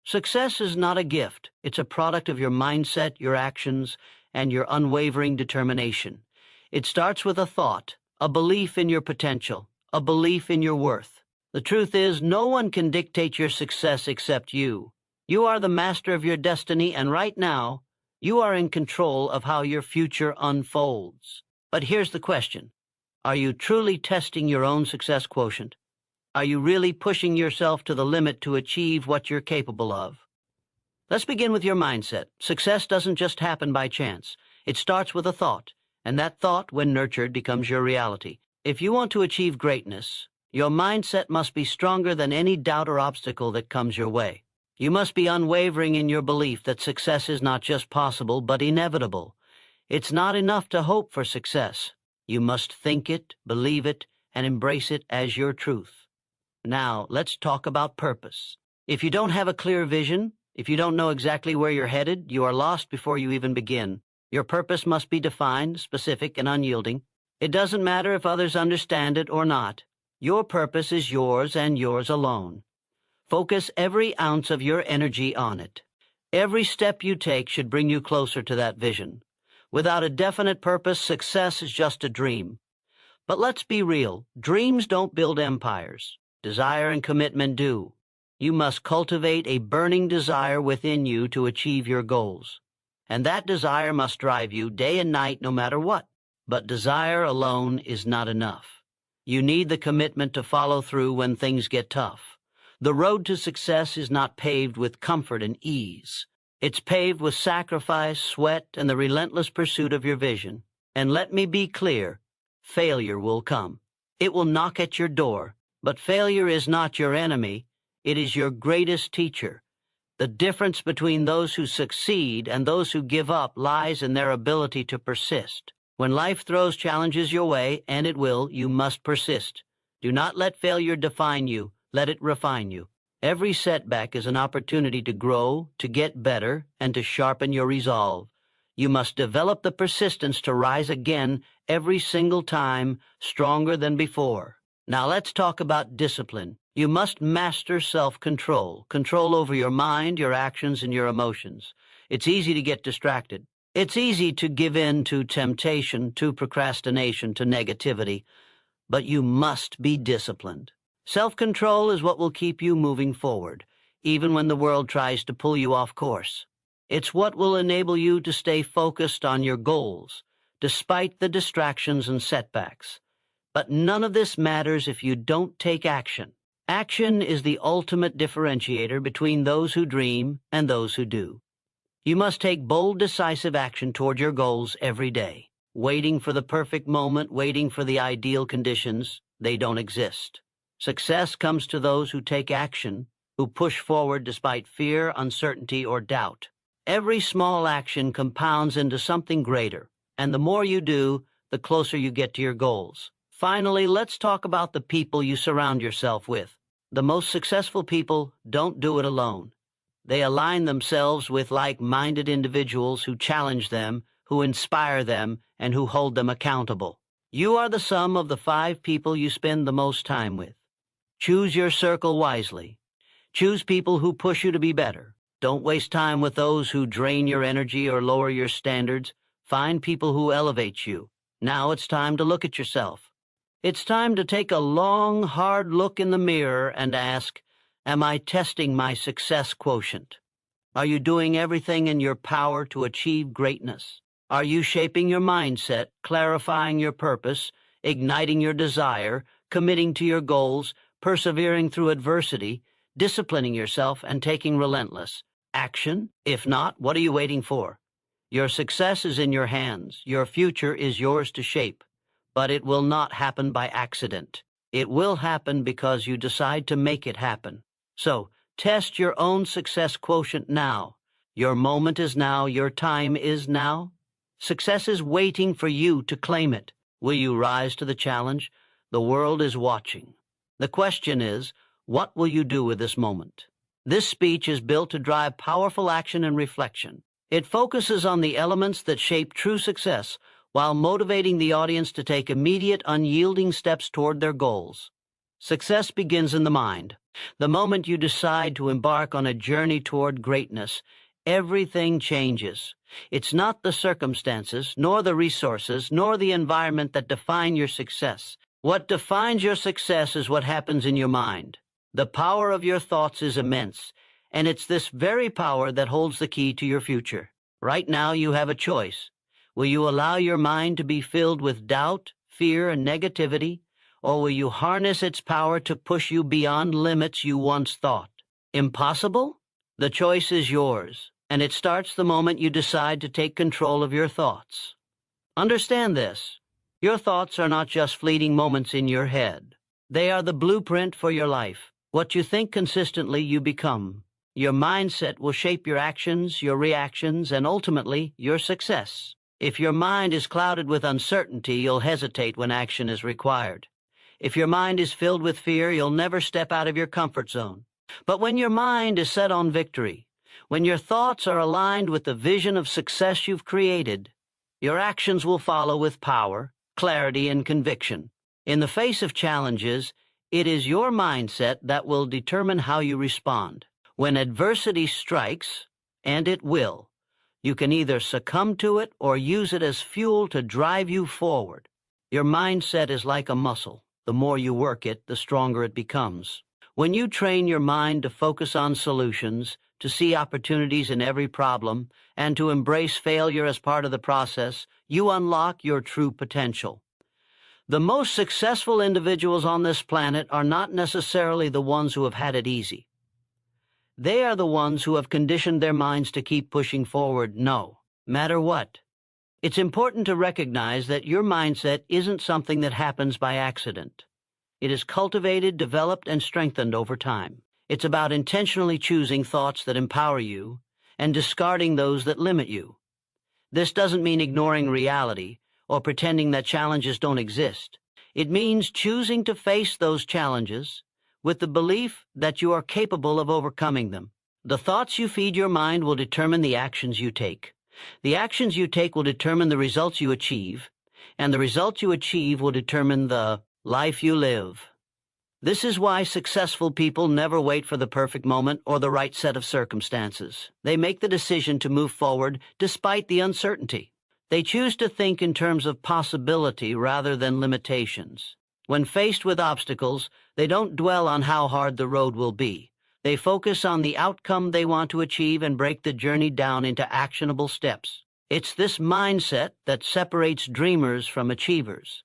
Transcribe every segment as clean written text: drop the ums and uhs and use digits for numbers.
Success is not a gift. It's a product of your mindset, your actions, and your unwavering determination. It starts with a thought, a belief in your potential, a belief in your worth. The truth is, no one can dictate your success except you. You are the master of your destiny, and right now, you are in control of how your future unfolds. But here's the question. Are you truly testing your own success quotient? Are you really pushing yourself to the limit to achieve what you're capable of? Let's begin with your mindset. Success doesn't just happen by chance. It starts with a thought, and that thought, when nurtured, becomes your reality. If you want to achieve greatness, your mindset must be stronger than any doubt or obstacle that comes your way. You must be unwavering in your belief that success is not just possible, but inevitable. It's not enough to hope for success. You must think it, believe it, and embrace it as your truth. Now, let's talk about purpose. If you don't have a clear vision, if you don't know exactly where you're headed, you are lost before you even begin. Your purpose must be defined, specific, and unyielding. It doesn't matter if others understand it or not. Your purpose is yours and yours alone. Focus every ounce of your energy on it. Every step you take should bring you closer to that vision. Without a definite purpose, success is just a dream. But let's be real. Dreams don't build empires. Desire and commitment do. You must cultivate a burning desire within you to achieve your goals. And that desire must drive you day and night no matter what. But desire alone is not enough. You need the commitment to follow through when things get tough. The road to success is not paved with comfort and ease. It's paved with sacrifice, sweat, and the relentless pursuit of your vision. And let me be clear, failure will come. It will knock at your door. But failure is not your enemy. It is your greatest teacher. The difference between those who succeed and those who give up lies in their ability to persist. When life throws challenges your way, and it will, you must persist. Do not let failure define you. Let it refine you. Every setback is an opportunity to grow, to get better, and to sharpen your resolve. You must develop the persistence to rise again every single time, stronger than before. Now let's talk about discipline. You must master self-control, control over your mind, your actions, and your emotions. It's easy to get distracted. It's easy to give in to temptation, to procrastination, to negativity. But you must be disciplined. Self-control is what will keep you moving forward, even when the world tries to pull you off course. It's what will enable you to stay focused on your goals, despite the distractions and setbacks. But none of this matters if you don't take action. Action is the ultimate differentiator between those who dream and those who do. You must take bold, decisive action toward your goals every day. Waiting for the perfect moment, waiting for the ideal conditions, they don't exist. Success comes to those who take action, who push forward despite fear, uncertainty, or doubt. Every small action compounds into something greater, and the more you do, the closer you get to your goals. Finally, let's talk about the people you surround yourself with. The most successful people don't do it alone. They align themselves with like-minded individuals who challenge them, who inspire them, and who hold them accountable. You are the sum of the 5 people you spend the most time with. Choose your circle wisely. Choose people who push you to be better. Don't waste time with those who drain your energy or lower your standards. Find people who elevate you. Now it's time to look at yourself. It's time to take a long, hard look in the mirror and ask, am I testing my success quotient? Are you doing everything in your power to achieve greatness? Are you shaping your mindset, clarifying your purpose, igniting your desire, committing to your goals, persevering through adversity, disciplining yourself, and taking relentless action? If not, what are you waiting for? Your success is in your hands. Your future is yours to shape. But it will not happen by accident. It will happen because you decide to make it happen. So, test your own success quotient now. Your moment is now. Your time is now. Success is waiting for you to claim it. Will you rise to the challenge? The world is watching. The question is, what will you do with this moment? This speech is built to drive powerful action and reflection. It focuses on the elements that shape true success, while motivating the audience to take immediate, unyielding steps toward their goals. Success begins in the mind. The moment you decide to embark on a journey toward greatness, everything changes. It's not the circumstances, nor the resources, nor the environment that define your success. What defines your success is what happens in your mind. The power of your thoughts is immense, and it's this very power that holds the key to your future. Right now, you have a choice. Will you allow your mind to be filled with doubt, fear, and negativity, or will you harness its power to push you beyond limits you once thought impossible? The choice is yours, and it starts the moment you decide to take control of your thoughts. Understand this. Your thoughts are not just fleeting moments in your head. They are the blueprint for your life. What you think consistently, you become. Your mindset will shape your actions, your reactions, and ultimately, your success. If your mind is clouded with uncertainty, you'll hesitate when action is required. If your mind is filled with fear, you'll never step out of your comfort zone. But when your mind is set on victory, when your thoughts are aligned with the vision of success you've created, your actions will follow with power, clarity, and conviction. In the face of challenges, it is your mindset that will determine how you respond. When adversity strikes, and it will, you can either succumb to it or use it as fuel to drive you forward. Your mindset is like a muscle. The more you work it, the stronger it becomes. When you train your mind to focus on solutions, to see opportunities in every problem, and to embrace failure as part of the process, you unlock your true potential. The most successful individuals on this planet are not necessarily the ones who have had it easy. They are the ones who have conditioned their minds to keep pushing forward, no matter what. It's important to recognize that your mindset isn't something that happens by accident. It is cultivated, developed, and strengthened over time. It's about intentionally choosing thoughts that empower you and discarding those that limit you. This doesn't mean ignoring reality or pretending that challenges don't exist. It means choosing to face those challenges with the belief that you are capable of overcoming them. The thoughts you feed your mind will determine the actions you take. The actions you take will determine the results you achieve, and the results you achieve will determine the life you live. This is why successful people never wait for the perfect moment or the right set of circumstances. They make the decision to move forward despite the uncertainty. They choose to think in terms of possibility rather than limitations. When faced with obstacles, they don't dwell on how hard the road will be. They focus on the outcome they want to achieve and break the journey down into actionable steps. It's this mindset that separates dreamers from achievers.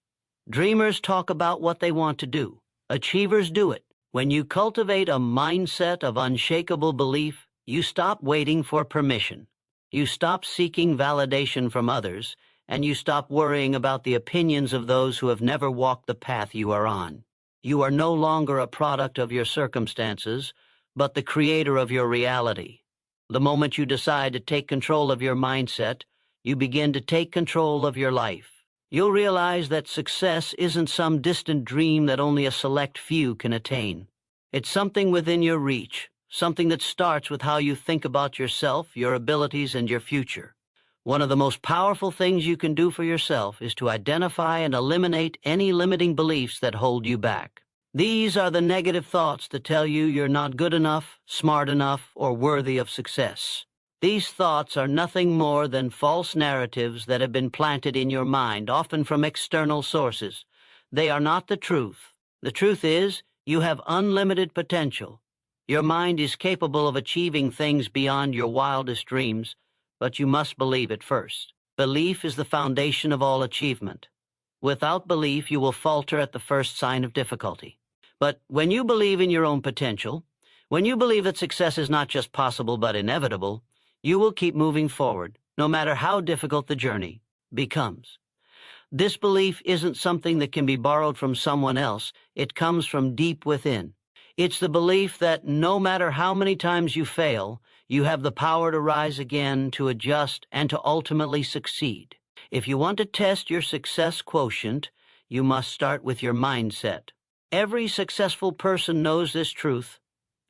Dreamers talk about what they want to do. Achievers do it. When you cultivate a mindset of unshakable belief, you stop waiting for permission. You stop seeking validation from others, and you stop worrying about the opinions of those who have never walked the path you are on. You are no longer a product of your circumstances, but the creator of your reality. The moment you decide to take control of your mindset, you begin to take control of your life. You'll realize that success isn't some distant dream that only a select few can attain. It's something within your reach, something that starts with how you think about yourself, your abilities, and your future. One of the most powerful things you can do for yourself is to identify and eliminate any limiting beliefs that hold you back. These are the negative thoughts that tell you you're not good enough, smart enough, or worthy of success. These thoughts are nothing more than false narratives that have been planted in your mind, often from external sources. They are not the truth. The truth is, you have unlimited potential. Your mind is capable of achieving things beyond your wildest dreams, but you must believe it first. Belief is the foundation of all achievement. Without belief, you will falter at the first sign of difficulty. But when you believe in your own potential, when you believe that success is not just possible but inevitable, you will keep moving forward, no matter how difficult the journey becomes. This belief isn't something that can be borrowed from someone else. It comes from deep within. It's the belief that no matter how many times you fail, you have the power to rise again, to adjust, and to ultimately succeed. If you want to test your success quotient, you must start with your mindset. Every successful person knows this truth.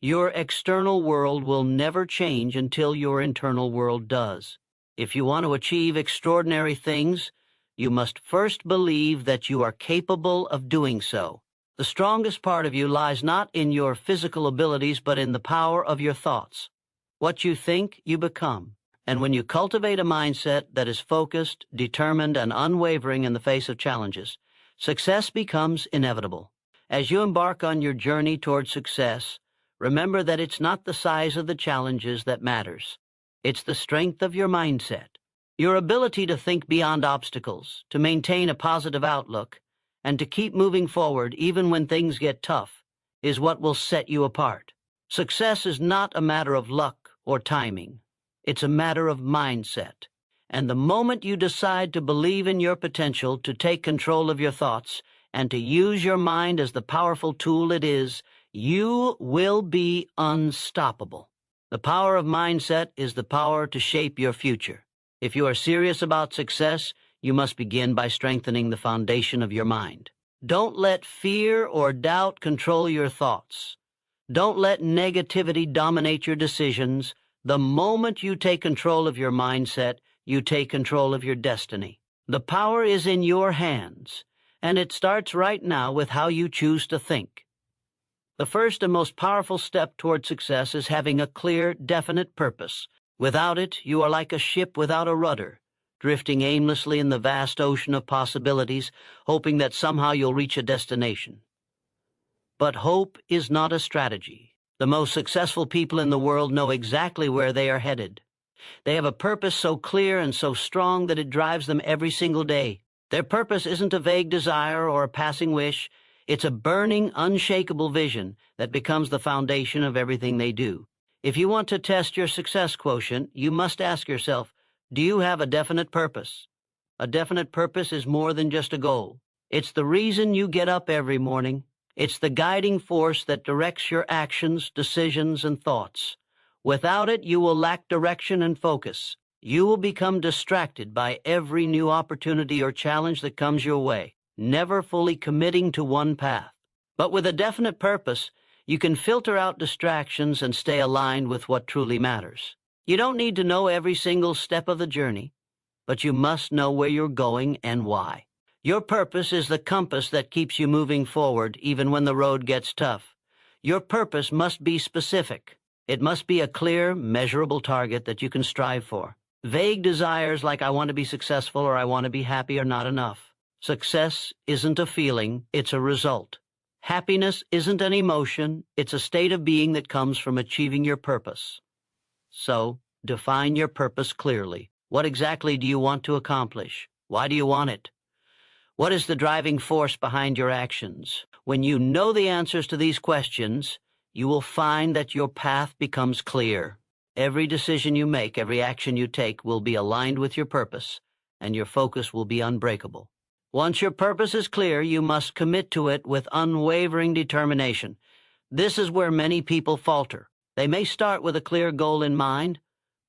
Your external world will never change until your internal world does. If you want to achieve extraordinary things, you must first believe that you are capable of doing so. The strongest part of you lies not in your physical abilities, but in the power of your thoughts. What you think, you become. And when you cultivate a mindset that is focused, determined, and unwavering in the face of challenges, success becomes inevitable. As you embark on your journey toward success, remember that it's not the size of the challenges that matters. It's the strength of your mindset. Your ability to think beyond obstacles, to maintain a positive outlook, and to keep moving forward even when things get tough is what will set you apart. Success is not a matter of luck or timing. It's a matter of mindset. And the moment you decide to believe in your potential, to take control of your thoughts, and to use your mind as the powerful tool it is, you will be unstoppable. The power of mindset is the power to shape your future. If you are serious about success, you must begin by strengthening the foundation of your mind. Don't let fear or doubt control your thoughts. Don't let negativity dominate your decisions. The moment you take control of your mindset, you take control of your destiny. The power is in your hands, and it starts right now with how you choose to think. The first and most powerful step toward success is having a clear, definite purpose. Without it, you are like a ship without a rudder, drifting aimlessly in the vast ocean of possibilities, hoping that somehow you'll reach a destination. But hope is not a strategy. The most successful people in the world know exactly where they are headed. They have a purpose so clear and so strong that it drives them every single day. Their purpose isn't a vague desire or a passing wish. It's a burning, unshakable vision that becomes the foundation of everything they do. If you want to test your success quotient, you must ask yourself, do you have a definite purpose? A definite purpose is more than just a goal. It's the reason you get up every morning. It's the guiding force that directs your actions, decisions, and thoughts. Without it, you will lack direction and focus. You will become distracted by every new opportunity or challenge that comes your way, never fully committing to one path. But with a definite purpose, you can filter out distractions and stay aligned with what truly matters. You don't need to know every single step of the journey, but you must know where you're going and why. Your purpose is the compass that keeps you moving forward even when the road gets tough. Your purpose must be specific. It must be a clear, measurable target that you can strive for. Vague desires like I want to be successful or I want to be happy are not enough. Success isn't a feeling, it's a result. Happiness isn't an emotion, it's a state of being that comes from achieving your purpose. So, define your purpose clearly. What exactly do you want to accomplish? Why do you want it? What is the driving force behind your actions? When you know the answers to these questions, you will find that your path becomes clear. Every decision you make, every action you take will be aligned with your purpose, and your focus will be unbreakable. Once your purpose is clear, you must commit to it with unwavering determination. This is where many people falter. They may start with a clear goal in mind,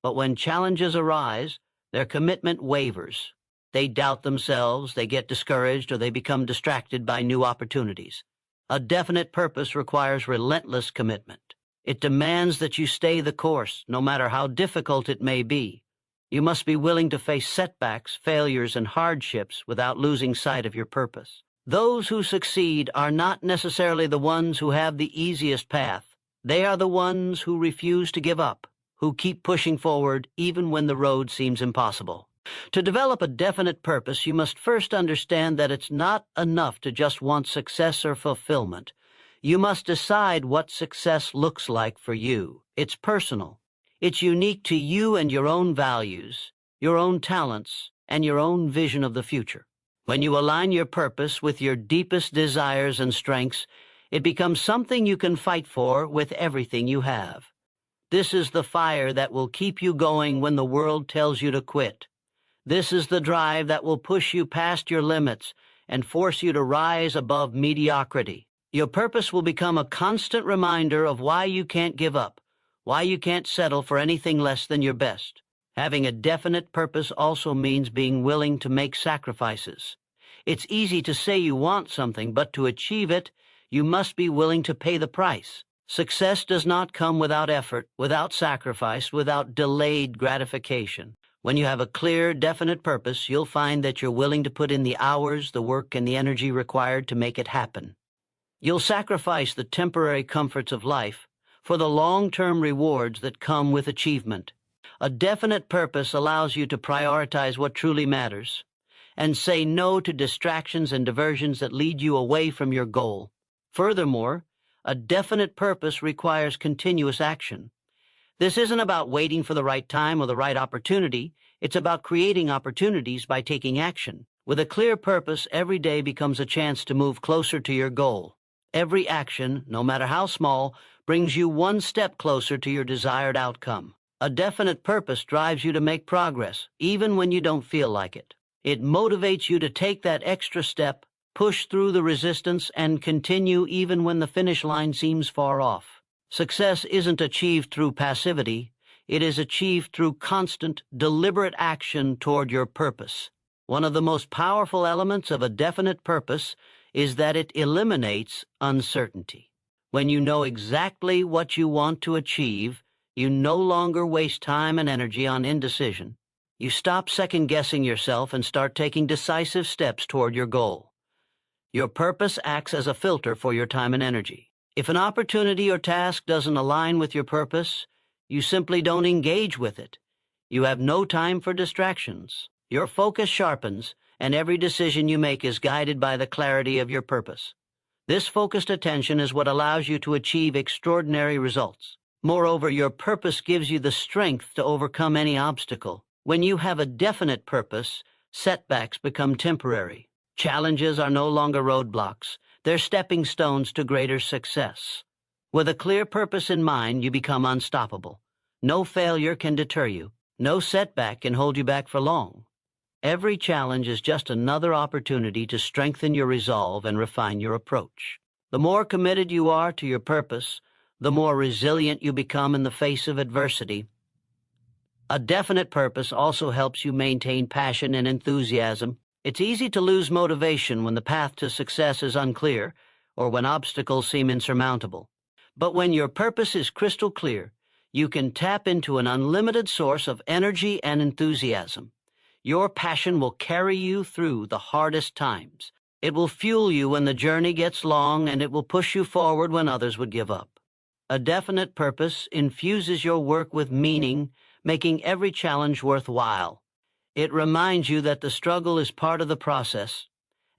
but when challenges arise, their commitment wavers. They doubt themselves, they get discouraged, or they become distracted by new opportunities. A definite purpose requires relentless commitment. It demands that you stay the course, no matter how difficult it may be. You must be willing to face setbacks, failures, and hardships without losing sight of your purpose. Those who succeed are not necessarily the ones who have the easiest path. They are the ones who refuse to give up, who keep pushing forward even when the road seems impossible. To develop a definite purpose, you must first understand that it's not enough to just want success or fulfillment. You must decide what success looks like for you. It's personal. It's unique to you and your own values, your own talents, and your own vision of the future. When you align your purpose with your deepest desires and strengths, it becomes something you can fight for with everything you have. This is the fire that will keep you going when the world tells you to quit. This is the drive that will push you past your limits and force you to rise above mediocrity. Your purpose will become a constant reminder of why you can't give up, why you can't settle for anything less than your best. Having a definite purpose also means being willing to make sacrifices. It's easy to say you want something, but to achieve it, you must be willing to pay the price. Success does not come without effort, without sacrifice, without delayed gratification. When you have a clear, definite purpose, you'll find that you're willing to put in the hours, the work, and the energy required to make it happen. You'll sacrifice the temporary comforts of life for the long-term rewards that come with achievement. A definite purpose allows you to prioritize what truly matters and say no to distractions and diversions that lead you away from your goal. Furthermore, a definite purpose requires continuous action. This isn't about waiting for the right time or the right opportunity. It's about creating opportunities by taking action. With a clear purpose, every day becomes a chance to move closer to your goal. Every action, no matter how small, brings you one step closer to your desired outcome. A definite purpose drives you to make progress, even when you don't feel like it. It motivates you to take that extra step, push through the resistance, and continue even when the finish line seems far off. Success isn't achieved through passivity. It is achieved through constant, deliberate action toward your purpose. One of the most powerful elements of a definite purpose is that it eliminates uncertainty. When you know exactly what you want to achieve, you no longer waste time and energy on indecision. You stop second-guessing yourself and start taking decisive steps toward your goal. Your purpose acts as a filter for your time and energy. If an opportunity or task doesn't align with your purpose, you simply don't engage with it. You have no time for distractions. Your focus sharpens, and every decision you make is guided by the clarity of your purpose. This focused attention is what allows you to achieve extraordinary results. Moreover, your purpose gives you the strength to overcome any obstacle. When you have a definite purpose, setbacks become temporary. Challenges are no longer roadblocks. They're stepping stones to greater success. With a clear purpose in mind, you become unstoppable. No failure can deter you. No setback can hold you back for long. Every challenge is just another opportunity to strengthen your resolve and refine your approach. The more committed you are to your purpose, the more resilient you become in the face of adversity. A definite purpose also helps you maintain passion and enthusiasm. It's easy to lose motivation when the path to success is unclear or when obstacles seem insurmountable. But when your purpose is crystal clear, you can tap into an unlimited source of energy and enthusiasm. Your passion will carry you through the hardest times. It will fuel you when the journey gets long, and it will push you forward when others would give up. A definite purpose infuses your work with meaning, making every challenge worthwhile. It reminds you that the struggle is part of the process,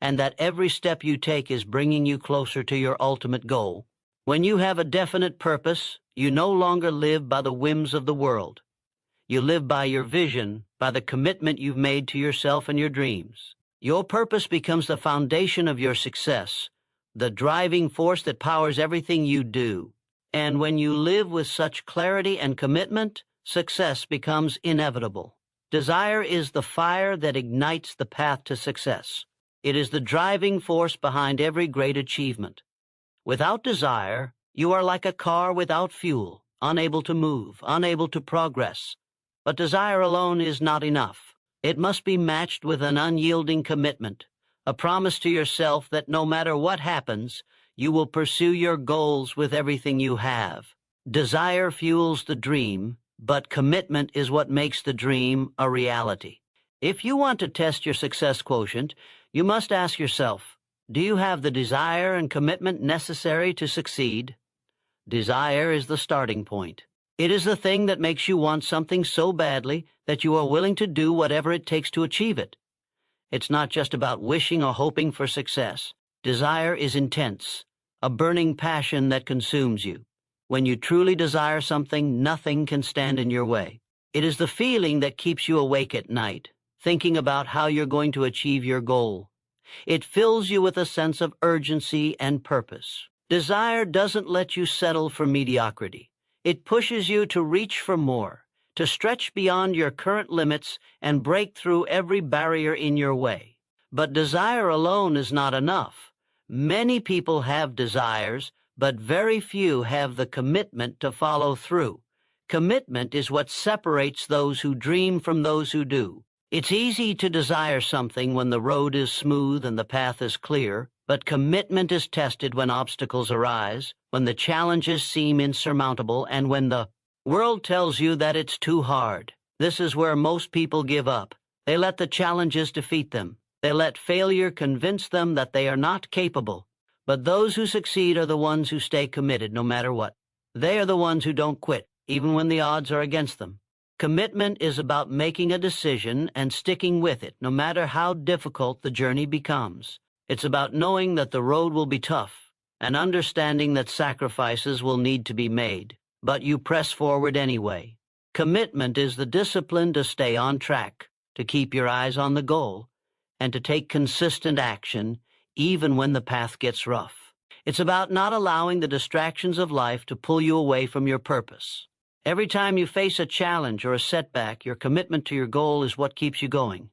and that every step you take is bringing you closer to your ultimate goal. When you have a definite purpose, you no longer live by the whims of the world. You live by your vision, by the commitment you've made to yourself and your dreams. Your purpose becomes the foundation of your success, the driving force that powers everything you do. And when you live with such clarity and commitment, success becomes inevitable. Desire is the fire that ignites the path to success. It is the driving force behind every great achievement. Without desire, you are like a car without fuel, unable to move, unable to progress. But desire alone is not enough. It must be matched with an unyielding commitment, a promise to yourself that no matter what happens, you will pursue your goals with everything you have. Desire fuels the dream, but commitment is what makes the dream a reality. If you want to test your success quotient, you must ask yourself, do you have the desire and commitment necessary to succeed? Desire is the starting point. It is the thing that makes you want something so badly that you are willing to do whatever it takes to achieve it. It's not just about wishing or hoping for success. Desire is intense, a burning passion that consumes you. When you truly desire something, nothing can stand in your way. It is the feeling that keeps you awake at night, thinking about how you're going to achieve your goal. It fills you with a sense of urgency and purpose. Desire doesn't let you settle for mediocrity. It pushes you to reach for more, to stretch beyond your current limits and break through every barrier in your way. But desire alone is not enough. Many people have desires, but very few have the commitment to follow through. Commitment is what separates those who dream from those who do. It's easy to desire something when the road is smooth and the path is clear, but commitment is tested when obstacles arise, when the challenges seem insurmountable, and when the world tells you that it's too hard. This is where most people give up. They let the challenges defeat them. They let failure convince them that they are not capable. But those who succeed are the ones who stay committed no matter what. They are the ones who don't quit, even when the odds are against them. Commitment is about making a decision and sticking with it, no matter how difficult the journey becomes. It's about knowing that the road will be tough and understanding that sacrifices will need to be made, but you press forward anyway. Commitment is the discipline to stay on track, to keep your eyes on the goal, and to take consistent action even when the path gets rough. It's about not allowing the distractions of life to pull you away from your purpose. Every time you face a challenge or a setback, your commitment to your goal is what keeps you going.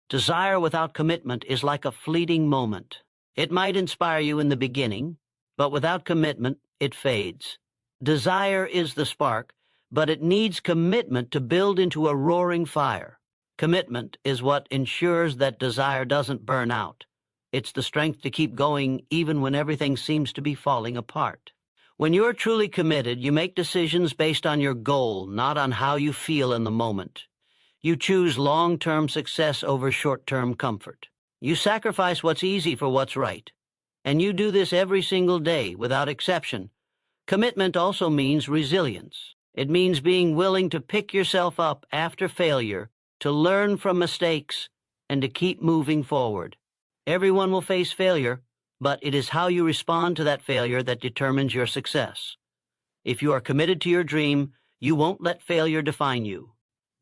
Desire without commitment is like a fleeting moment. It might inspire you in the beginning, but without commitment, it fades. Desire is the spark, but it needs commitment to build into a roaring fire. Commitment is what ensures that desire doesn't burn out. It's the strength to keep going even when everything seems to be falling apart. When you're truly committed, you make decisions based on your goal, not on how you feel in the moment. You choose long-term success over short-term comfort. You sacrifice what's easy for what's right. And you do this every single day, without exception. Commitment also means resilience. It means being willing to pick yourself up after failure, to learn from mistakes, and to keep moving forward. Everyone will face failure, but it is how you respond to that failure that determines your success. If you are committed to your dream, you won't let failure define you.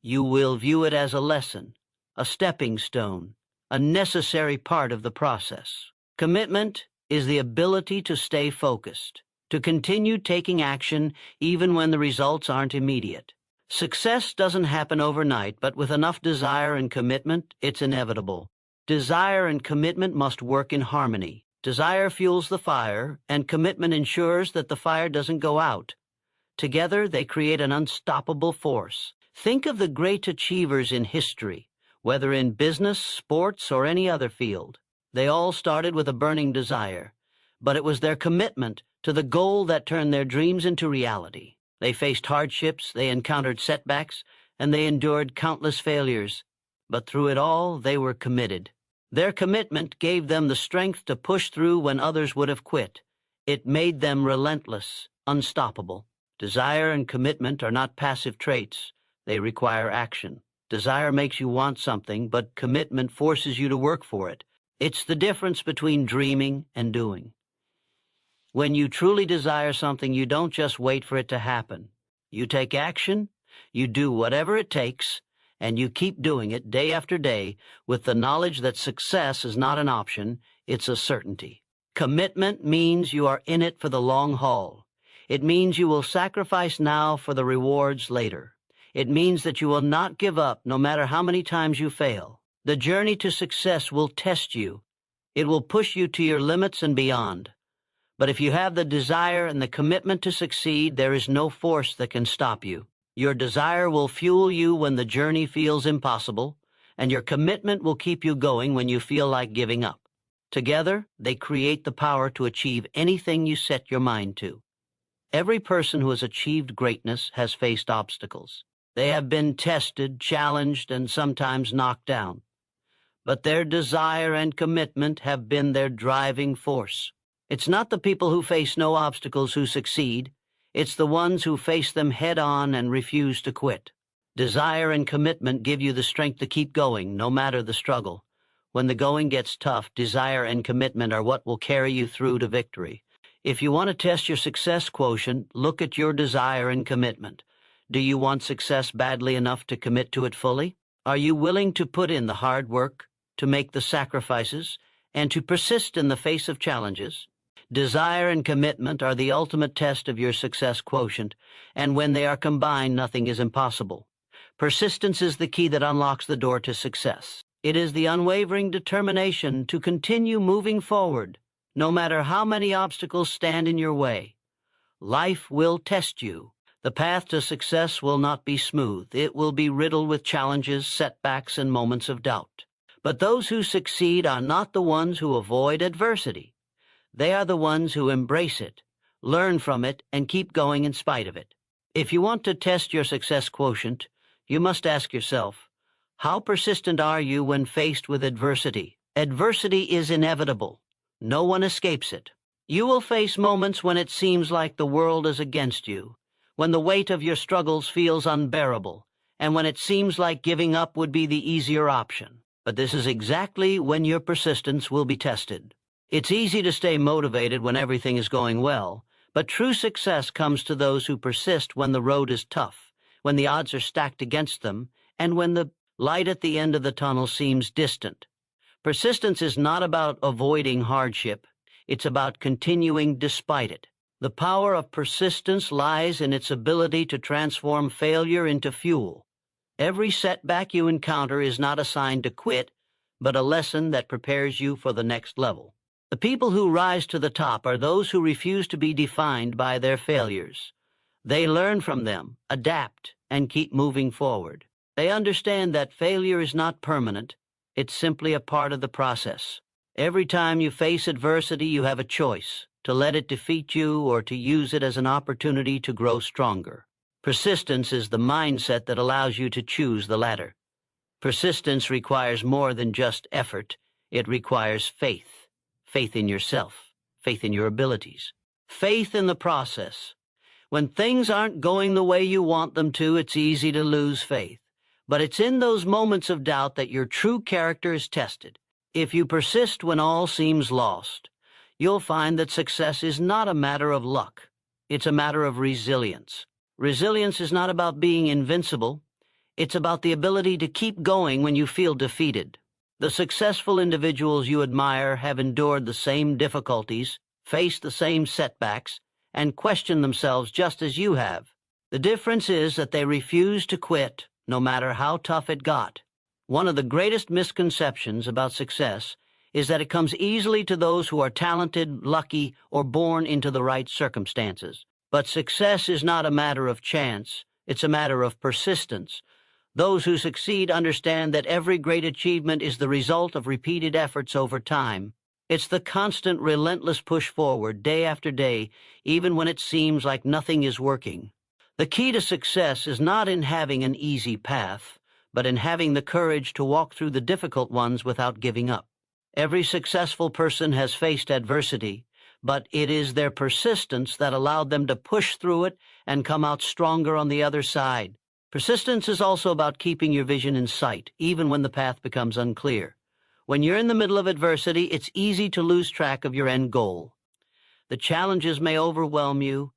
You will view it as a lesson, a stepping stone, a necessary part of the process. Commitment is the ability to stay focused, to continue taking action even when the results aren't immediate. Success doesn't happen overnight, but with enough desire and commitment, it's inevitable. Desire and commitment must work in harmony. Desire fuels the fire, and commitment ensures that the fire doesn't go out. Together, they create an unstoppable force. Think of the great achievers in history, whether in business, sports, or any other field. They all started with a burning desire, but it was their commitment to the goal that turned their dreams into reality. They faced hardships, they encountered setbacks, and they endured countless failures. But through it all, they were committed. Their commitment gave them the strength to push through when others would have quit. It made them relentless, unstoppable. Desire and commitment are not passive traits. They require action. Desire makes you want something, but commitment forces you to work for it. It's the difference between dreaming and doing. When you truly desire something, you don't just wait for it to happen. You take action, you do whatever it takes, and you keep doing it day after day with the knowledge that success is not an option, it's a certainty. Commitment means you are in it for the long haul. It means you will sacrifice now for the rewards later. It means that you will not give up no matter how many times you fail. The journey to success will test you. It will push you to your limits and beyond. But if you have the desire and the commitment to succeed, there is no force that can stop you. Your desire will fuel you when the journey feels impossible, and your commitment will keep you going when you feel like giving up. Together, they create the power to achieve anything you set your mind to. Every person who has achieved greatness has faced obstacles. They have been tested, challenged, and sometimes knocked down. But their desire and commitment have been their driving force. It's not the people who face no obstacles who succeed. It's the ones who face them head-on and refuse to quit. Desire and commitment give you the strength to keep going, no matter the struggle. When the going gets tough, desire and commitment are what will carry you through to victory. If you want to test your success quotient, look at your desire and commitment. Do you want success badly enough to commit to it fully? Are you willing to put in the hard work, to make the sacrifices, and to persist in the face of challenges? Desire and commitment are the ultimate test of your success quotient, and when they are combined, nothing is impossible. Persistence is the key that unlocks the door to success. It is the unwavering determination to continue moving forward, no matter how many obstacles stand in your way. Life will test you. The path to success will not be smooth. It will be riddled with challenges, setbacks, and moments of doubt. But those who succeed are not the ones who avoid adversity. They are the ones who embrace it, learn from it, and keep going in spite of it. If you want to test your success quotient, you must ask yourself, how persistent are you when faced with adversity? Adversity is inevitable. No one escapes it. You will face moments when it seems like the world is against you, when the weight of your struggles feels unbearable, and when it seems like giving up would be the easier option. But this is exactly when your persistence will be tested. It's easy to stay motivated when everything is going well, but true success comes to those who persist when the road is tough, when the odds are stacked against them, and when the light at the end of the tunnel seems distant. Persistence is not about avoiding hardship. It's about continuing despite it. The power of persistence lies in its ability to transform failure into fuel. Every setback you encounter is not a sign to quit, but a lesson that prepares you for the next level. The people who rise to the top are those who refuse to be defined by their failures. They learn from them, adapt, and keep moving forward. They understand that failure is not permanent. It's simply a part of the process. Every time you face adversity, you have a choice: to let it defeat you or to use it as an opportunity to grow stronger. Persistence is the mindset that allows you to choose the latter. Persistence requires more than just effort. It requires faith. Faith in yourself, faith in your abilities, faith in the process. When things aren't going the way you want them to, it's easy to lose faith. But it's in those moments of doubt that your true character is tested. If you persist when all seems lost, you'll find that success is not a matter of luck. It's a matter of resilience. Resilience is not about being invincible. It's about the ability to keep going when you feel defeated. The successful individuals you admire have endured the same difficulties, faced the same setbacks, and questioned themselves just as you have. The difference is that they refuse to quit, no matter how tough it got. One of the greatest misconceptions about success is that it comes easily to those who are talented, lucky, or born into the right circumstances. But success is not a matter of chance. It's a matter of persistence. Those who succeed understand that every great achievement is the result of repeated efforts over time. It's the constant, relentless push forward, day after day, even when it seems like nothing is working. The key to success is not in having an easy path, but in having the courage to walk through the difficult ones without giving up. Every successful person has faced adversity, but it is their persistence that allowed them to push through it and come out stronger on the other side. Persistence is also about keeping your vision in sight, even when the path becomes unclear. When you're in the middle of adversity, it's easy to lose track of your end goal. The challenges may overwhelm you,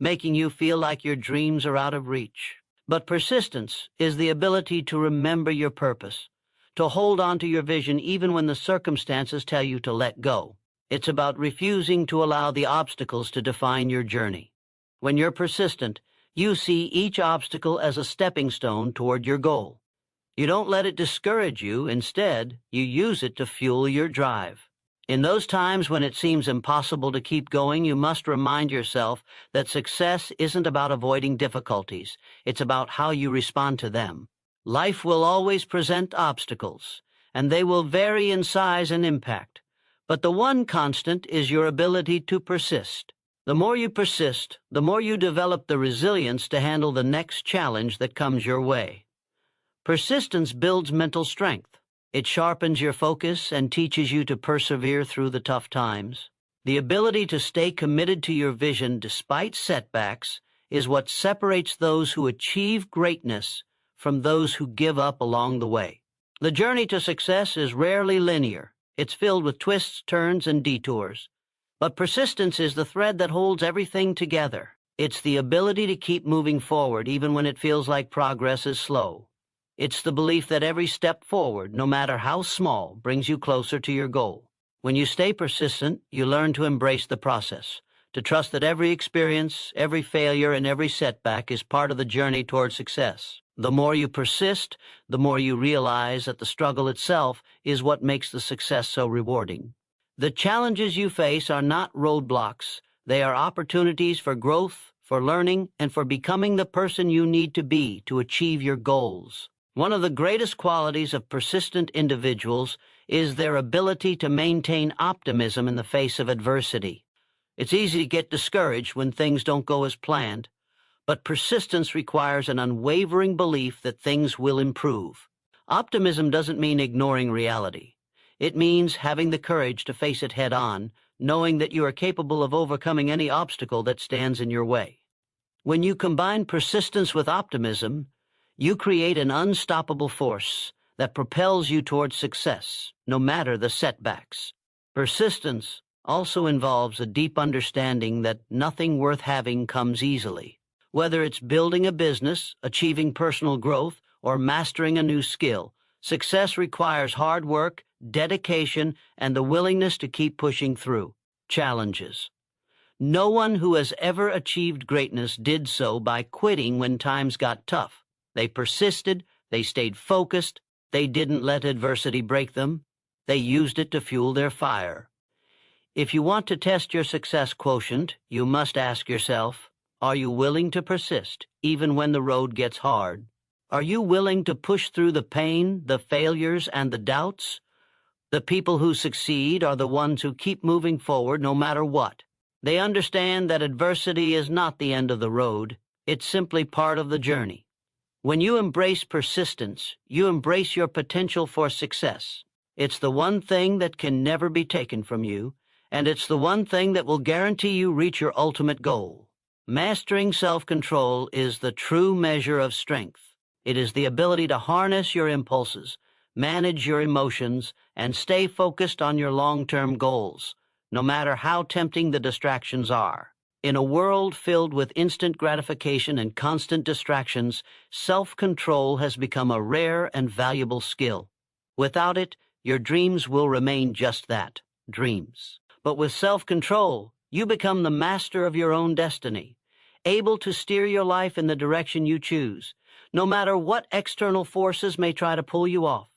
making you feel like your dreams are out of reach. But persistence is the ability to remember your purpose, to hold on to your vision even when the circumstances tell you to let go. It's about refusing to allow the obstacles to define your journey. When you're persistent, you see each obstacle as a stepping stone toward your goal. You don't let it discourage you. Instead, you use it to fuel your drive. In those times when it seems impossible to keep going, you must remind yourself that success isn't about avoiding difficulties. It's about how you respond to them. Life will always present obstacles, and they will vary in size and impact. But the one constant is your ability to persist. The more you persist, the more you develop the resilience to handle the next challenge that comes your way. Persistence builds mental strength. It sharpens your focus and teaches you to persevere through the tough times. The ability to stay committed to your vision despite setbacks is what separates those who achieve greatness from those who give up along the way. The journey to success is rarely linear. It's filled with twists, turns, and detours. But persistence is the thread that holds everything together. It's the ability to keep moving forward even when it feels like progress is slow. It's the belief that every step forward, no matter how small, brings you closer to your goal. When you stay persistent, you learn to embrace the process, to trust that every experience, every failure, and every setback is part of the journey toward success. The more you persist, the more you realize that the struggle itself is what makes the success so rewarding. The challenges you face are not roadblocks. They are opportunities for growth, for learning, and for becoming the person you need to be to achieve your goals. One of the greatest qualities of persistent individuals is their ability to maintain optimism in the face of adversity. It's easy to get discouraged when things don't go as planned, but persistence requires an unwavering belief that things will improve. Optimism doesn't mean ignoring reality. It means having the courage to face it head on, knowing that you are capable of overcoming any obstacle that stands in your way. When you combine persistence with optimism, you create an unstoppable force that propels you towards success, no matter the setbacks. Persistence also involves a deep understanding that nothing worth having comes easily. Whether it's building a business, achieving personal growth, or mastering a new skill, success requires hard work, dedication, and the willingness to keep pushing through challenges. No one who has ever achieved greatness did so by quitting when times got tough. They persisted, they stayed focused, they didn't let adversity break them, they used it to fuel their fire. If you want to test your success quotient, you must ask yourself, are you willing to persist, even when the road gets hard? Are you willing to push through the pain, the failures, and the doubts? The people who succeed are the ones who keep moving forward no matter what. They understand that adversity is not the end of the road, it's simply part of the journey. When you embrace persistence, you embrace your potential for success. It's the one thing that can never be taken from you, and it's the one thing that will guarantee you reach your ultimate goal. Mastering self-control is the true measure of strength. It is the ability to harness your impulses, manage your emotions, and stay focused on your long-term goals, no matter how tempting the distractions are. In a world filled with instant gratification and constant distractions, self-control has become a rare and valuable skill. Without it, your dreams will remain just that, dreams. But with self-control, you become the master of your own destiny, able to steer your life in the direction you choose, no matter what external forces may try to pull you off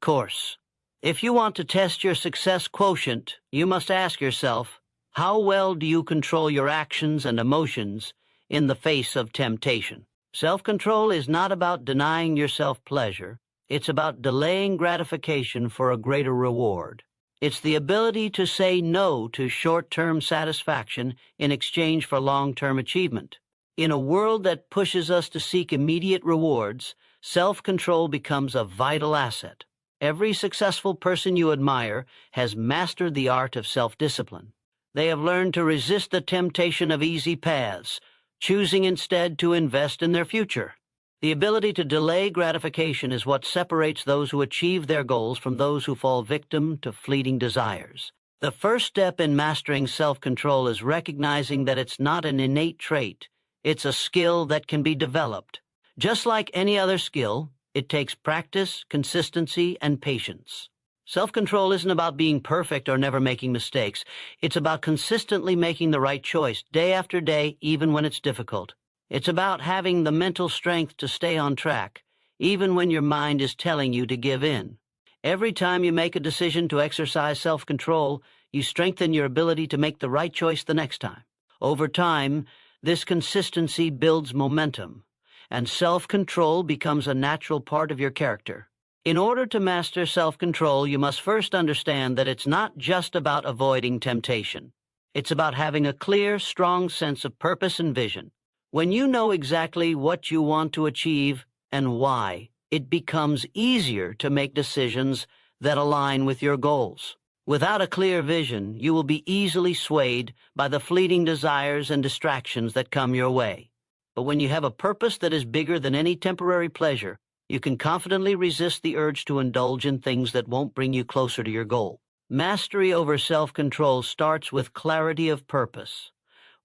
course. If you want to test your success quotient, you must ask yourself, how well do you control your actions and emotions in the face of temptation? Self-control is not about denying yourself pleasure. It's about delaying gratification for a greater reward. It's the ability to say no to short-term satisfaction in exchange for long-term achievement. In a world that pushes us to seek immediate rewards, self-control becomes a vital asset. Every successful person you admire has mastered the art of self-discipline. They have learned to resist the temptation of easy paths, choosing instead to invest in their future. The ability to delay gratification is what separates those who achieve their goals from those who fall victim to fleeting desires. The first step in mastering self-control is recognizing that it's not an innate trait. It's a skill that can be developed. Just like any other skill, it takes practice, consistency, and patience. Self-control isn't about being perfect or never making mistakes. It's about consistently making the right choice day after day, even when it's difficult. It's about having the mental strength to stay on track, even when your mind is telling you to give in. Every time you make a decision to exercise self-control, you strengthen your ability to make the right choice the next time. Over time, this consistency builds momentum, and self-control becomes a natural part of your character. In order to master self-control, you must first understand that it's not just about avoiding temptation. It's about having a clear, strong sense of purpose and vision. When you know exactly what you want to achieve and why, it becomes easier to make decisions that align with your goals. Without a clear vision, you will be easily swayed by the fleeting desires and distractions that come your way. But when you have a purpose that is bigger than any temporary pleasure, you can confidently resist the urge to indulge in things that won't bring you closer to your goal. Mastery over self-control starts with clarity of purpose.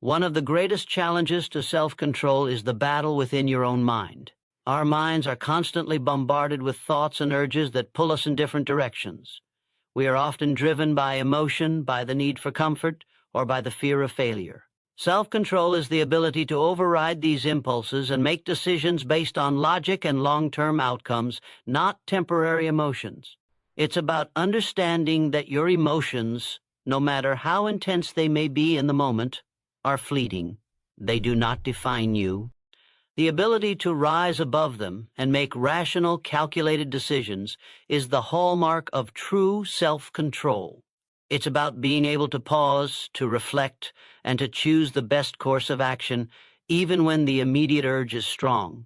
One of the greatest challenges to self-control is the battle within your own mind. Our minds are constantly bombarded with thoughts and urges that pull us in different directions. We are often driven by emotion, by the need for comfort, or by the fear of failure. Self-control is the ability to override these impulses and make decisions based on logic and long-term outcomes, not temporary emotions. It's about understanding that your emotions, no matter how intense they may be in the moment, are fleeting. They do not define you. The ability to rise above them and make rational, calculated decisions is the hallmark of true self-control. It's about being able to pause, to reflect, and to choose the best course of action, even when the immediate urge is strong.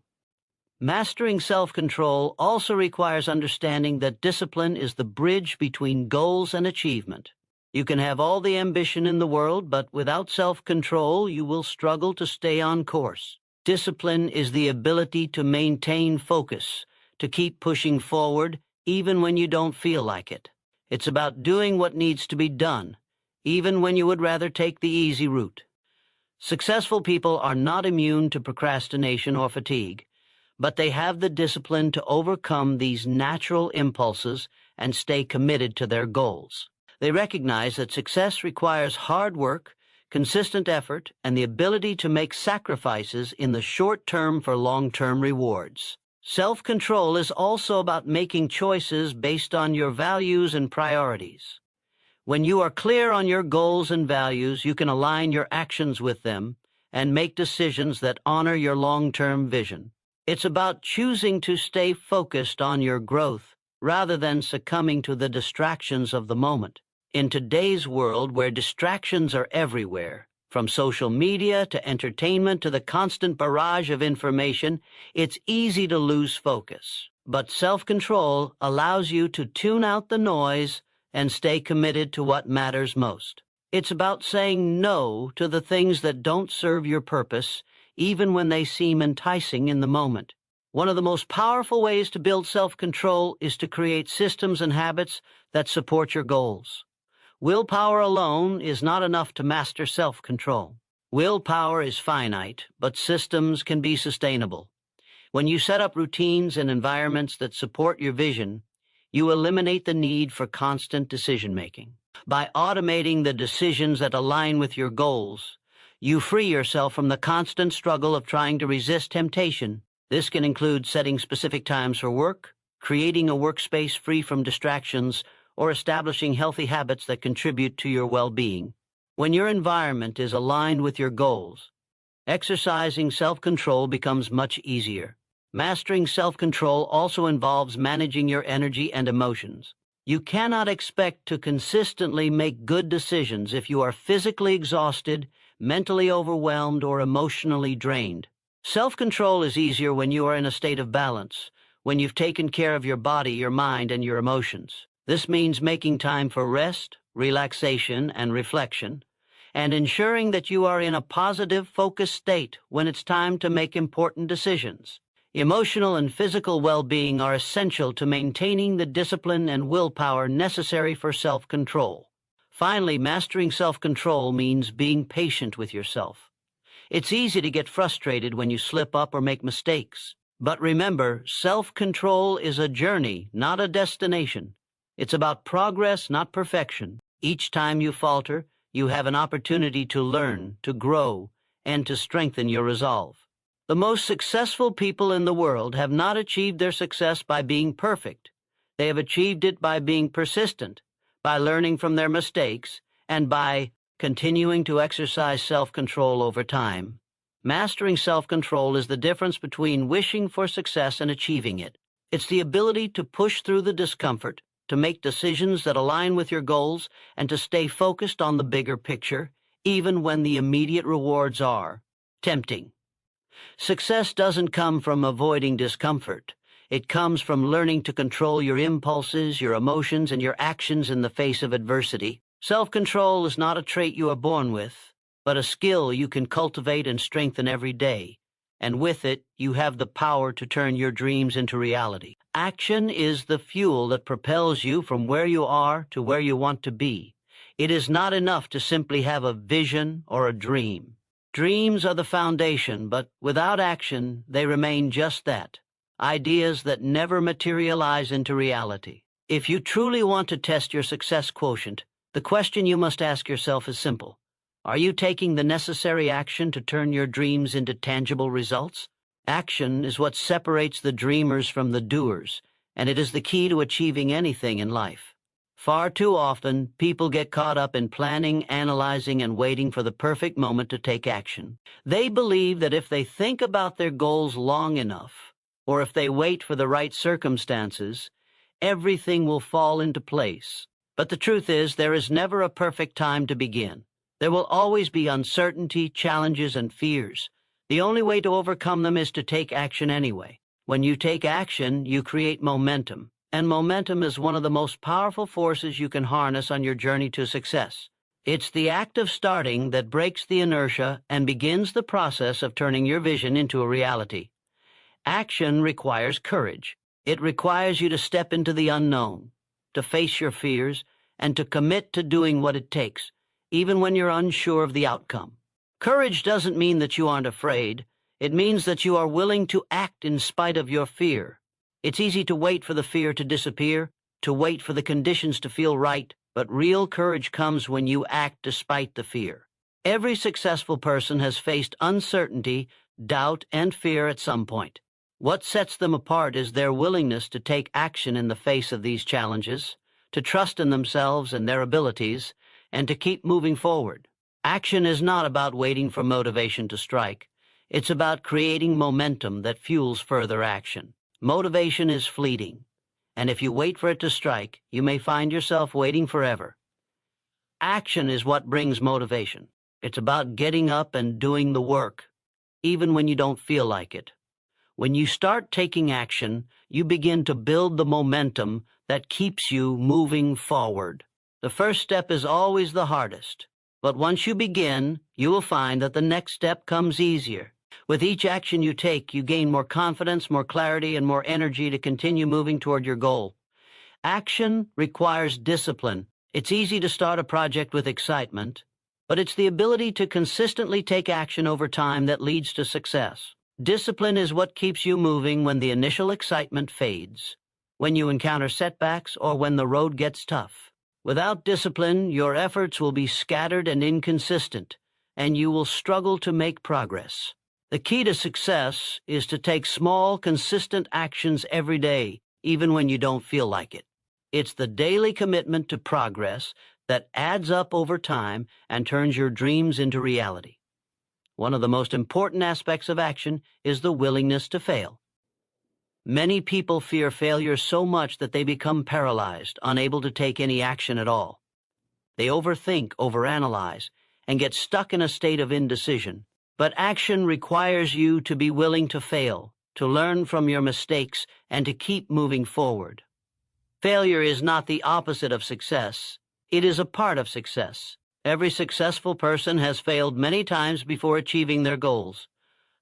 Mastering self-control also requires understanding that discipline is the bridge between goals and achievement. You can have all the ambition in the world, but without self-control, you will struggle to stay on course. Discipline is the ability to maintain focus, to keep pushing forward even when you don't feel like it. It's about doing what needs to be done, even when you would rather take the easy route. Successful people are not immune to procrastination or fatigue, but they have the discipline to overcome these natural impulses and stay committed to their goals. They recognize that success requires hard work, consistent effort, and the ability to make sacrifices in the short term for long-term rewards. Self-control is also about making choices based on your values and priorities. When you are clear on your goals and values, you can align your actions with them and make decisions that honor your long-term vision. It's about choosing to stay focused on your growth rather than succumbing to the distractions of the moment. In today's world where distractions are everywhere, from social media to entertainment to the constant barrage of information, it's easy to lose focus. But self-control allows you to tune out the noise and stay committed to what matters most. It's about saying no to the things that don't serve your purpose, even when they seem enticing in the moment. One of the most powerful ways to build self-control is to create systems and habits that support your goals. Willpower alone is not enough to master self-control. Willpower is finite, but systems can be sustainable. When you set up routines and environments that support your vision, you eliminate the need for constant decision-making. By automating the decisions that align with your goals, you free yourself from the constant struggle of trying to resist temptation. This can include setting specific times for work, creating a workspace free from distractions, or establishing healthy habits that contribute to your well-being. When your environment is aligned with your goals, exercising self-control becomes much easier. Mastering self-control also involves managing your energy and emotions. You cannot expect to consistently make good decisions if you are physically exhausted, mentally overwhelmed, or emotionally drained. Self-control is easier when you are in a state of balance, when you've taken care of your body, your mind, and your emotions. This means making time for rest, relaxation, and reflection, and ensuring that you are in a positive, focused state when it's time to make important decisions. Emotional and physical well-being are essential to maintaining the discipline and willpower necessary for self-control. Finally, mastering self-control means being patient with yourself. It's easy to get frustrated when you slip up or make mistakes. But remember, self-control is a journey, not a destination. It's about progress, not perfection. Each time you falter, you have an opportunity to learn, to grow, and to strengthen your resolve. The most successful people in the world have not achieved their success by being perfect. They have achieved it by being persistent, by learning from their mistakes, and by continuing to exercise self-control over time. Mastering self-control is the difference between wishing for success and achieving it. It's the ability to push through the discomfort, to make decisions that align with your goals, and to stay focused on the bigger picture, even when the immediate rewards are tempting. Success doesn't come from avoiding discomfort. It comes from learning to control your impulses, your emotions, and your actions in the face of adversity. Self-control is not a trait you are born with, but a skill you can cultivate and strengthen every day. And with it, you have the power to turn your dreams into reality. Action is the fuel that propels you from where you are to where you want to be. It is not enough to simply have a vision or a dream. Dreams are the foundation, but without action, they remain just that, ideas that never materialize into reality. If you truly want to test your success quotient, the question you must ask yourself is simple. Are you taking the necessary action to turn your dreams into tangible results? Action is what separates the dreamers from the doers, and it is the key to achieving anything in life. Far too often, people get caught up in planning, analyzing, and waiting for the perfect moment to take action. They believe that if they think about their goals long enough, or if they wait for the right circumstances, everything will fall into place. But the truth is, there is never a perfect time to begin. There will always be uncertainty, challenges, and fears. The only way to overcome them is to take action anyway. When you take action, you create momentum. and momentum is one of the most powerful forces you can harness on your journey to success. It's the act of starting that breaks the inertia and begins the process of turning your vision into a reality. Action requires courage. It requires you to step into the unknown, to face your fears, and to commit to doing what it takes, even when you're unsure of the outcome. Courage doesn't mean that you aren't afraid. It means that you are willing to act in spite of your fear. It's easy to wait for the fear to disappear, to wait for the conditions to feel right, but real courage comes when you act despite the fear. Every successful person has faced uncertainty, doubt, and fear at some point. What sets them apart is their willingness to take action in the face of these challenges, to trust in themselves and their abilities, and to keep moving forward. Action is not about waiting for motivation to strike. It's about creating momentum that fuels further action. Motivation is fleeting, and if you wait for it to strike, you may find yourself waiting forever. Action is what brings motivation. It's about getting up and doing the work, even when you don't feel like it. When you start taking action, you begin to build the momentum that keeps you moving forward. The first step is always the hardest, but once you begin, you will find that the next step comes easier. With each action you take, you gain more confidence, more clarity, and more energy to continue moving toward your goal. Action requires discipline. It's easy to start a project with excitement, but it's the ability to consistently take action over time that leads to success. Discipline is what keeps you moving when the initial excitement fades, when you encounter setbacks, or when the road gets tough. Without discipline, your efforts will be scattered and inconsistent, and you will struggle to make progress. The key to success is to take small, consistent actions every day, even when you don't feel like it. It's the daily commitment to progress that adds up over time and turns your dreams into reality. One of the most important aspects of action is the willingness to fail. Many people fear failure so much that they become paralyzed, unable to take any action at all. They overthink, overanalyze, and get stuck in a state of indecision. But action requires you to be willing to fail, to learn from your mistakes, and to keep moving forward. Failure is not the opposite of success. It is a part of success. Every successful person has failed many times before achieving their goals.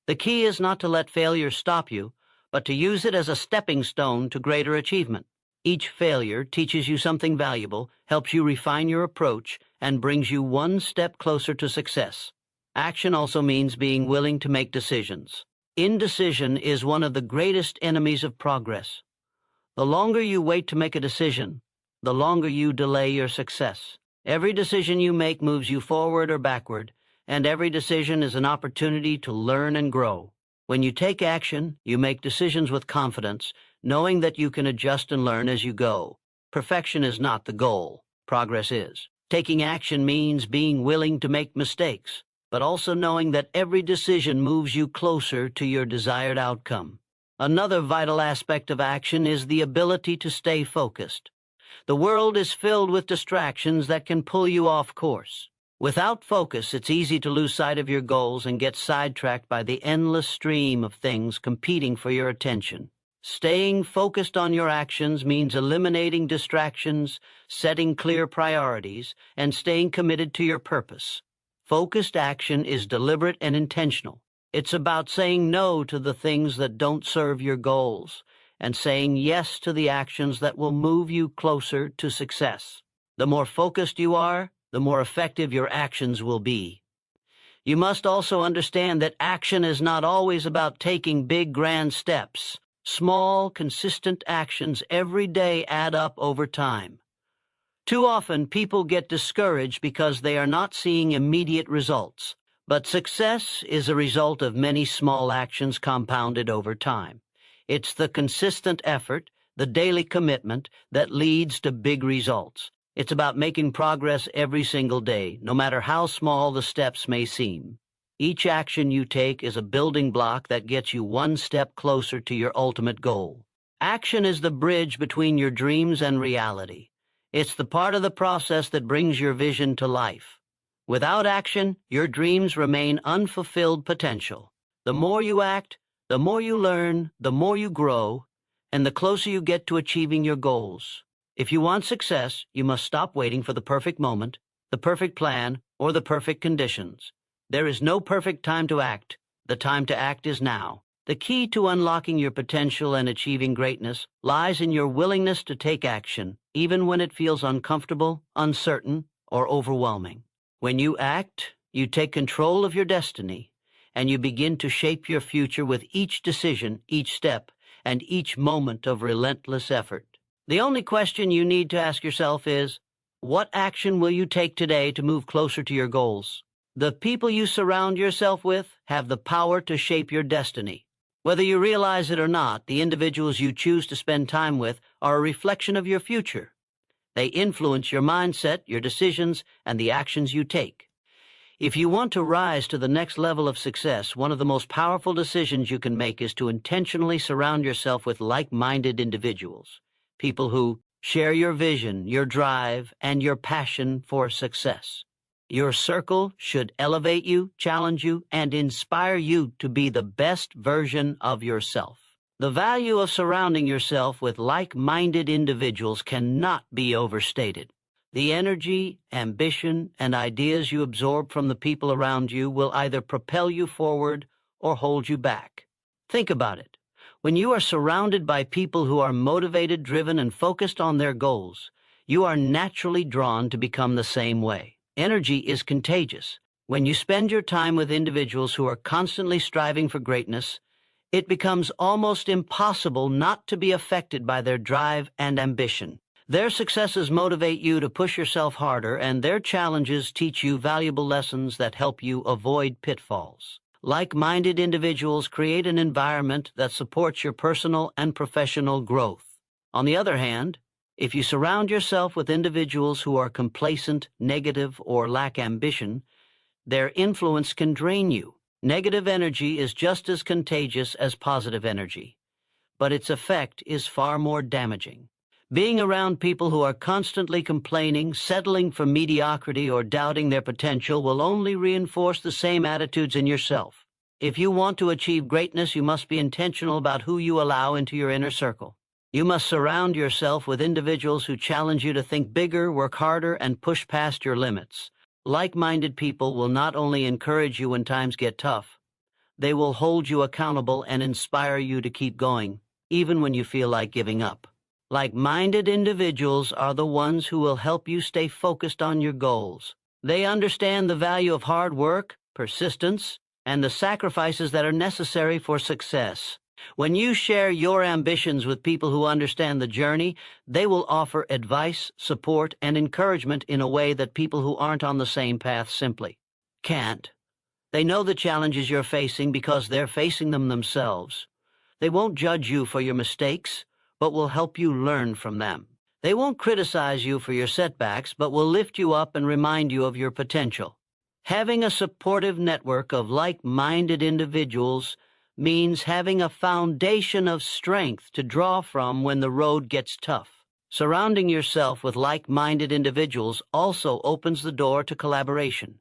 The key is not to let failure stop you, but to use it as a stepping stone to greater achievement. Each failure teaches you something valuable, helps you refine your approach, and brings you one step closer to success. Action also means being willing to make decisions. Indecision is one of the greatest enemies of progress. The longer you wait to make a decision, the longer you delay your success. Every decision you make moves you forward or backward, and every decision is an opportunity to learn and grow. When you take action, you make decisions with confidence, knowing that you can adjust and learn as you go. Perfection is not the goal. Progress is. Taking action means being willing to make mistakes, but also knowing that every decision moves you closer to your desired outcome. Another vital aspect of action is the ability to stay focused. The world is filled with distractions that can pull you off course. Without focus, it's easy to lose sight of your goals and get sidetracked by the endless stream of things competing for your attention. Staying focused on your actions means eliminating distractions, setting clear priorities, and staying committed to your purpose. Focused action is deliberate and intentional. It's about saying no to the things that don't serve your goals and saying yes to the actions that will move you closer to success. The more focused you are, the more effective your actions will be. You must also understand that action is not always about taking big, grand steps. Small, consistent actions every day add up over time. Too often, people get discouraged because they are not seeing immediate results. But success is a result of many small actions compounded over time. It's the consistent effort, the daily commitment, that leads to big results. It's about making progress every single day, no matter how small the steps may seem. Each action you take is a building block that gets you one step closer to your ultimate goal. Action is the bridge between your dreams and reality. It's the part of the process that brings your vision to life. Without action, your dreams remain unfulfilled potential. The more you act, the more you learn, the more you grow, and the closer you get to achieving your goals. If you want success, you must stop waiting for the perfect moment, the perfect plan, or the perfect conditions. There is no perfect time to act. The time to act is now. The key to unlocking your potential and achieving greatness lies in your willingness to take action, even when it feels uncomfortable, uncertain, or overwhelming. When you act, you take control of your destiny, and you begin to shape your future with each decision, each step, and each moment of relentless effort. The only question you need to ask yourself is, what action will you take today to move closer to your goals? The people you surround yourself with have the power to shape your destiny. Whether you realize it or not, the individuals you choose to spend time with are a reflection of your future. They influence your mindset, your decisions, and the actions you take. If you want to rise to the next level of success, one of the most powerful decisions you can make is to intentionally surround yourself with like-minded individuals, people who share your vision, your drive, and your passion for success. Your circle should elevate you, challenge you, and inspire you to be the best version of yourself. The value of surrounding yourself with like-minded individuals cannot be overstated. The energy, ambition, and ideas you absorb from the people around you will either propel you forward or hold you back. Think about it. When you are surrounded by people who are motivated, driven, and focused on their goals, you are naturally drawn to become the same way. Energy is contagious. When you spend your time with individuals who are constantly striving for greatness, it becomes almost impossible not to be affected by their drive and ambition. Their successes motivate you to push yourself harder, and their challenges teach you valuable lessons that help you avoid pitfalls. Like-minded individuals create an environment that supports your personal and professional growth. On the other hand, if you surround yourself with individuals who are complacent, negative, or lack ambition, their influence can drain you. Negative energy is just as contagious as positive energy, but its effect is far more damaging. Being around people who are constantly complaining, settling for mediocrity, or doubting their potential will only reinforce the same attitudes in yourself. If you want to achieve greatness, you must be intentional about who you allow into your inner circle. You must surround yourself with individuals who challenge you to think bigger, work harder, and push past your limits. Like-minded people will not only encourage you when times get tough, they will hold you accountable and inspire you to keep going, even when you feel like giving up. Like-minded individuals are the ones who will help you stay focused on your goals. They understand the value of hard work, persistence, and the sacrifices that are necessary for success. When you share your ambitions with people who understand the journey, they will offer advice, support, and encouragement in a way that people who aren't on the same path simply can't. They know the challenges you're facing because they're facing them themselves. They won't judge you for your mistakes, but will help you learn from them. They won't criticize you for your setbacks, but will lift you up and remind you of your potential. Having a supportive network of like-minded individuals means having a foundation of strength to draw from when the road gets tough. Surrounding yourself with like-minded individuals also opens the door to collaboration.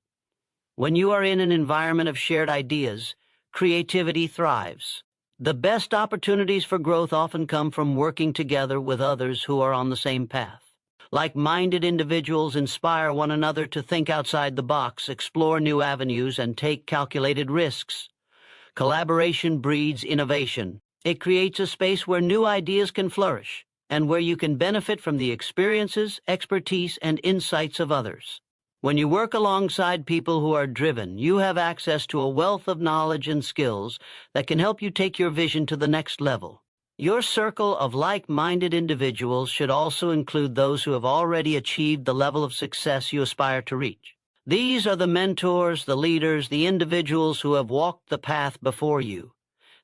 When you are in an environment of shared ideas, creativity thrives. The best opportunities for growth often come from working together with others who are on the same path. Like-minded individuals inspire one another to think outside the box, explore new avenues, and take calculated risks. Collaboration breeds innovation. It creates a space where new ideas can flourish, and where you can benefit from the experiences, expertise, and insights of others. When you work alongside people who are driven, you have access to a wealth of knowledge and skills that can help you take your vision to the next level. Your circle of like-minded individuals should also include those who have already achieved the level of success you aspire to reach. These are the mentors, the leaders, the individuals who have walked the path before you.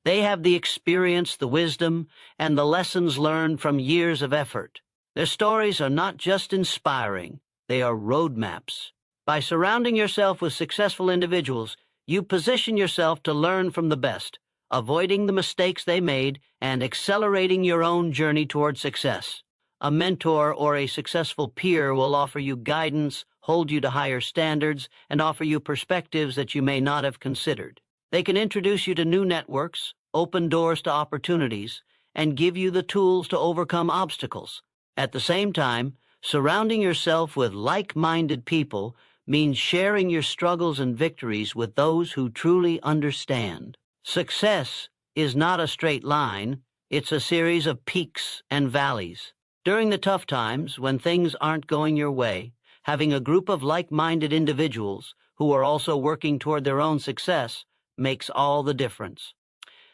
They have the experience, the wisdom, and the lessons learned from years of effort. Their stories are not just inspiring, they are roadmaps. By surrounding yourself with successful individuals, you position yourself to learn from the best, avoiding the mistakes they made and accelerating your own journey toward success. A mentor or a successful peer will offer you guidance, hold you to higher standards, and offer you perspectives that you may not have considered. They can introduce you to new networks, open doors to opportunities, and give you the tools to overcome obstacles. At the same time, surrounding yourself with like-minded people means sharing your struggles and victories with those who truly understand. Success is not a straight line, it's a series of peaks and valleys. During the tough times, when things aren't going your way, having a group of like-minded individuals who are also working toward their own success makes all the difference.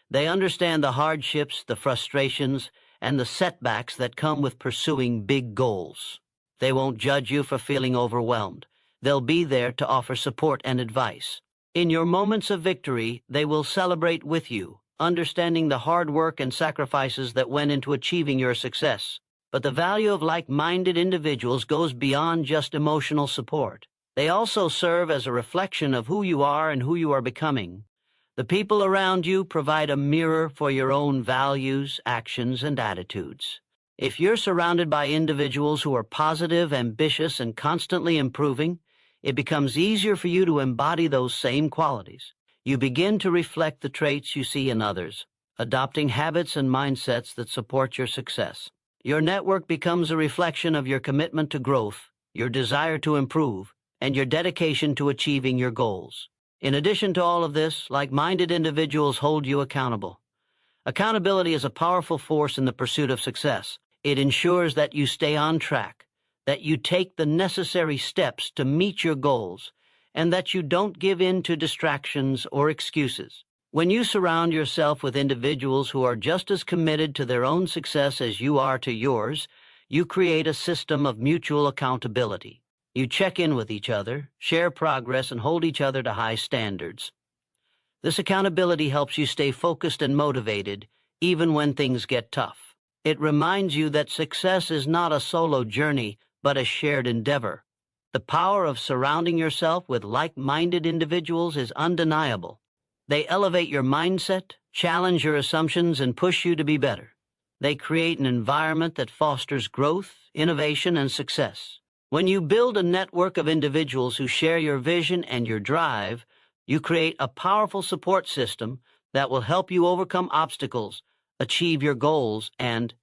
They understand the hardships, the frustrations, and the setbacks that come with pursuing big goals. They won't judge you for feeling overwhelmed. They'll be there to offer support and advice. In your moments of victory, they will celebrate with you, understanding the hard work and sacrifices that went into achieving your success. But the value of like-minded individuals goes beyond just emotional support. They also serve as a reflection of who you are and who you are becoming. The people around you provide a mirror for your own values, actions, and attitudes. If you're surrounded by individuals who are positive, ambitious, and constantly improving, it becomes easier for you to embody those same qualities. You begin to reflect the traits you see in others, adopting habits and mindsets that support your success. Your network becomes a reflection of your commitment to growth, your desire to improve, and your dedication to achieving your goals. In addition to all of this, like-minded individuals hold you accountable. Accountability is a powerful force in the pursuit of success. It ensures that you stay on track, that you take the necessary steps to meet your goals, and that you don't give in to distractions or excuses. When you surround yourself with individuals who are just as committed to their own success as you are to yours, you create a system of mutual accountability. You check in with each other, share progress, and hold each other to high standards. This accountability helps you stay focused and motivated, even when things get tough. It reminds you that success is not a solo journey, but a shared endeavor. The power of surrounding yourself with like-minded individuals is undeniable. They elevate your mindset, challenge your assumptions, and push you to be better. They create an environment that fosters growth, innovation, and success. When you build a network of individuals who share your vision and your drive, you create a powerful support system that will help you overcome obstacles, achieve your goals, and